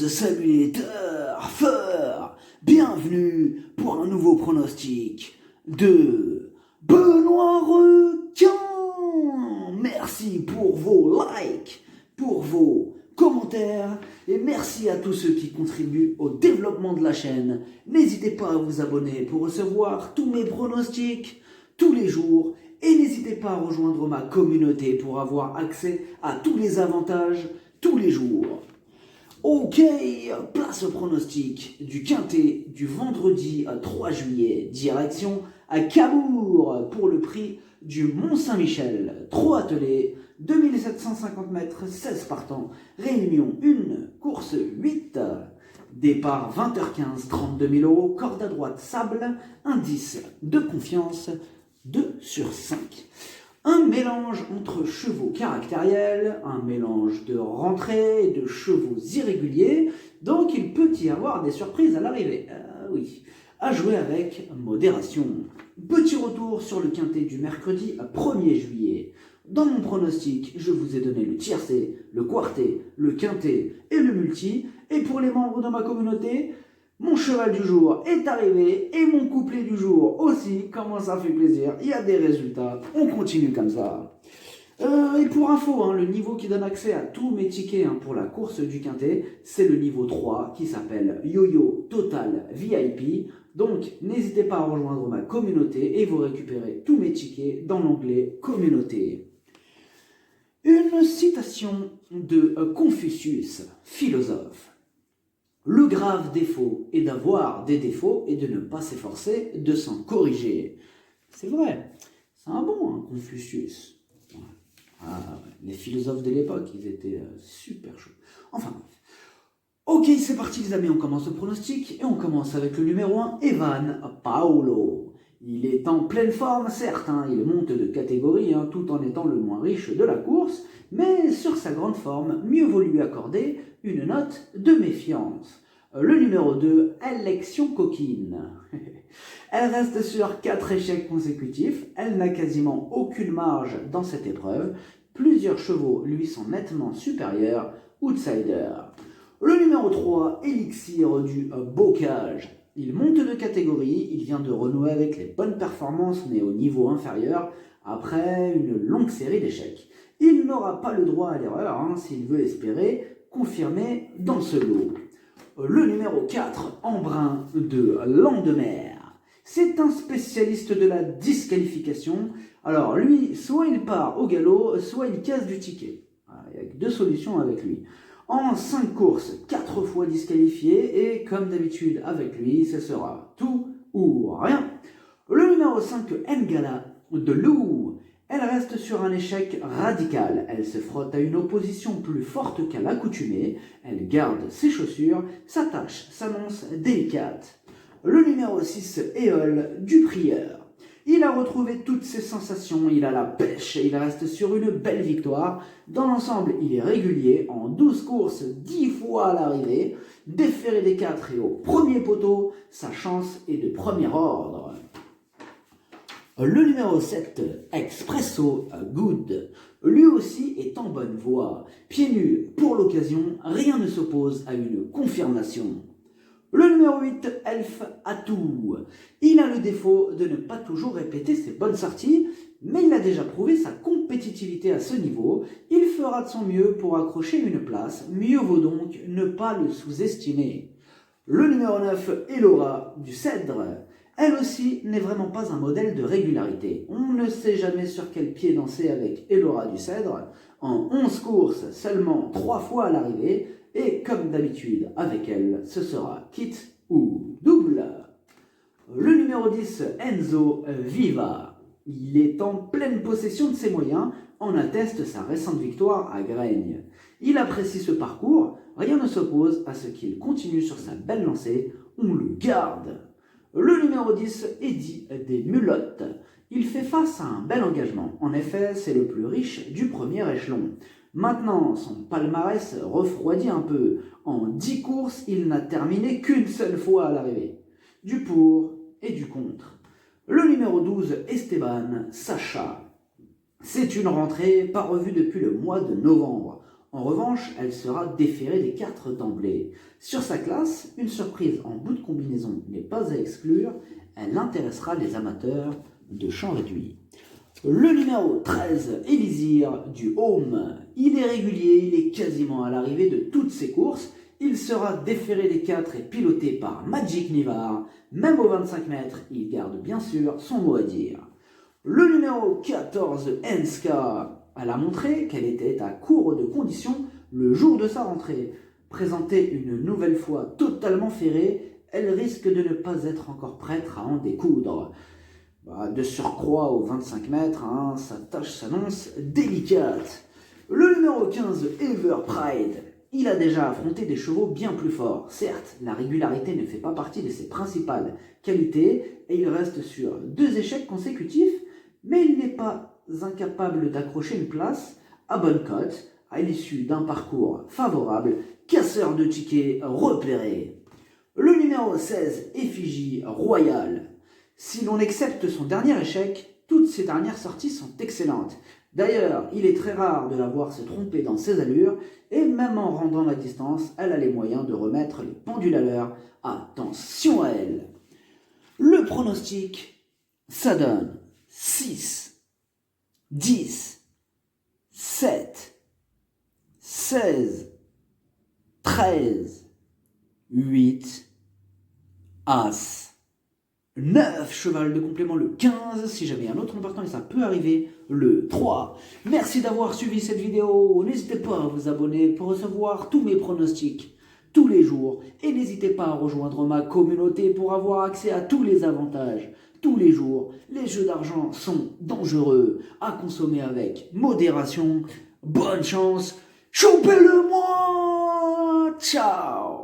Salut les turfeurs, bienvenue pour un nouveau pronostic de Benoît Requin. Merci pour vos likes, pour vos commentaires et merci à tous ceux qui contribuent au développement de la chaîne. N'hésitez pas à vous abonner pour recevoir tous mes pronostics tous les jours et n'hésitez pas à rejoindre ma communauté pour avoir accès à tous les avantages tous les jours. Ok, place au pronostic du Quintet du vendredi 3 juillet, direction à Cabourg pour le prix du Mont-Saint-Michel. 3 attelés, 2750 mètres, 16 partants, réunion 1, course 8, départ 20h15, 32 000 euros, corde à droite, sable, indice de confiance 2 sur 5. Un mélange entre chevaux caractériels, un mélange de rentrées et de chevaux irréguliers, donc il peut y avoir des surprises à l'arrivée. Oui, à jouer avec modération. Petit retour sur le quintet du mercredi 1er juillet. Dans mon pronostic, je vous ai donné le tiercé, le quartet, le quintet et le multi. Et pour les membres de ma communauté, mon cheval du jour est arrivé et mon couplet du jour aussi. Comment ça fait plaisir, il y a des résultats, on continue comme ça. Et pour info, le niveau qui donne accès à tous mes tickets pour la course du quintet, c'est le niveau 3 qui s'appelle Yo-Yo Total VIP. Donc n'hésitez pas à rejoindre ma communauté et vous récupérez tous mes tickets dans l'onglet communauté. Une citation de Confucius, philosophe. Le grave défaut est d'avoir des défauts et de ne pas s'efforcer de s'en corriger. C'est vrai, c'est un bon, Confucius. Les philosophes de l'époque, ils étaient super chauds. Enfin bref. Ok, c'est parti les amis, on commence le pronostic et on commence avec le numéro 1, Evan Paolo. Il est en pleine forme, certes, il monte de catégorie tout en étant le moins riche de la course, mais sur sa grande forme, mieux vaut lui accorder une note de méfiance. Le numéro 2, Élection coquine. Elle reste sur 4 échecs consécutifs, elle n'a quasiment aucune marge dans cette épreuve, plusieurs chevaux lui sont nettement supérieurs, outsider. Le numéro 3, Élixir du Bocage. Il monte de catégorie, il vient de renouer avec les bonnes performances mais au niveau inférieur après une longue série d'échecs. Il n'aura pas le droit à l'erreur s'il veut espérer confirmer dans ce lot. Le numéro 4, Embrun de Landemer. C'est un spécialiste de la disqualification. Alors lui, soit il part au galop, soit il casse du ticket. Il y a 2 solutions avec lui. En 5 courses, 4 fois disqualifié et comme d'habitude avec lui, ce sera tout ou rien. Le numéro 5, Ngala de Lou. Elle reste sur un échec radical. Elle se frotte à une opposition plus forte qu'à l'accoutumée. Elle garde ses chaussures. Sa tâche s'annonce délicate. Le numéro 6, Éole du Prieur. Il a retrouvé toutes ses sensations, il a la pêche et il reste sur une belle victoire. Dans l'ensemble, il est régulier, en 12 courses, 10 fois à l'arrivée, déféré des 4 et au premier poteau, sa chance est de premier ordre. Le numéro 7, Expresso Good, lui aussi est en bonne voie. Pieds nus pour l'occasion, rien ne s'oppose à une confirmation. Le numéro 8, Elf Atou. Il a le défaut de ne pas toujours répéter ses bonnes sorties, mais il a déjà prouvé sa compétitivité à ce niveau. Il fera de son mieux pour accrocher une place, mieux vaut donc ne pas le sous-estimer. Le numéro 9, Elora du Cèdre. Elle aussi n'est vraiment pas un modèle de régularité. On ne sait jamais sur quel pied danser avec Elora du Cèdre. En 11 courses, seulement 3 fois à l'arrivée, et comme d'habitude avec elle, ce sera kit ou double. Le numéro 10, Enzo Viva. Il est en pleine possession de ses moyens, en atteste sa récente victoire à Graignes. Il apprécie ce parcours, rien ne s'oppose à ce qu'il continue sur sa belle lancée, on le garde. Le numéro 10, Eddie des Mulottes. Il fait face à un bel engagement. En effet, c'est le plus riche du premier échelon. Maintenant, son palmarès refroidit un peu. En 10 courses, il n'a terminé qu'une seule fois à l'arrivée. Du pour et du contre. Le numéro 12, Esteban Sacha. C'est une rentrée pas revue depuis le mois de novembre. En revanche, elle sera déférée des 4 d'emblée. Sur sa classe, une surprise en bout de combinaison n'est pas à exclure, elle intéressera les amateurs de champ réduit. Le numéro 13, Elisir du Home. Il est régulier, il est quasiment à l'arrivée de toutes ses courses. Il sera déféré des 4 et piloté par Magic Nivar. Même aux 25 mètres, il garde bien sûr son mot à dire. Le numéro 14, Enska. Elle a montré qu'elle était à court de conditions le jour de sa rentrée. Présentée une nouvelle fois totalement ferrée, elle risque de ne pas être encore prête à en découdre. De surcroît aux 25 mètres, sa tâche s'annonce délicate. Le numéro 15, Ever Pride. Il a déjà affronté des chevaux bien plus forts. Certes, la régularité ne fait pas partie de ses principales qualités et il reste sur 2 échecs consécutifs, mais il n'est pas incapable d'accrocher une place à bonne cote à l'issue d'un parcours favorable, casseur de tickets repéré. Le numéro 16, Effigie Royale. Si l'on accepte son dernier échec, toutes ses dernières sorties sont excellentes. D'ailleurs, il est très rare de la voir se tromper dans ses allures, et même en rendant la distance, elle a les moyens de remettre les pendules à l'heure. Attention à elle. Le pronostic, ça donne 6, 10, 7, 16, 13, 8, As, 9, cheval de complément le 15, si jamais un autre important et ça peut arriver, le 3. Merci d'avoir suivi cette vidéo, n'hésitez pas à vous abonner pour recevoir tous mes pronostics tous les jours et n'hésitez pas à rejoindre ma communauté pour avoir accès à tous les avantages. Tous les jours, les jeux d'argent sont dangereux, à consommer avec modération. Bonne chance, choupez-le moi, ciao.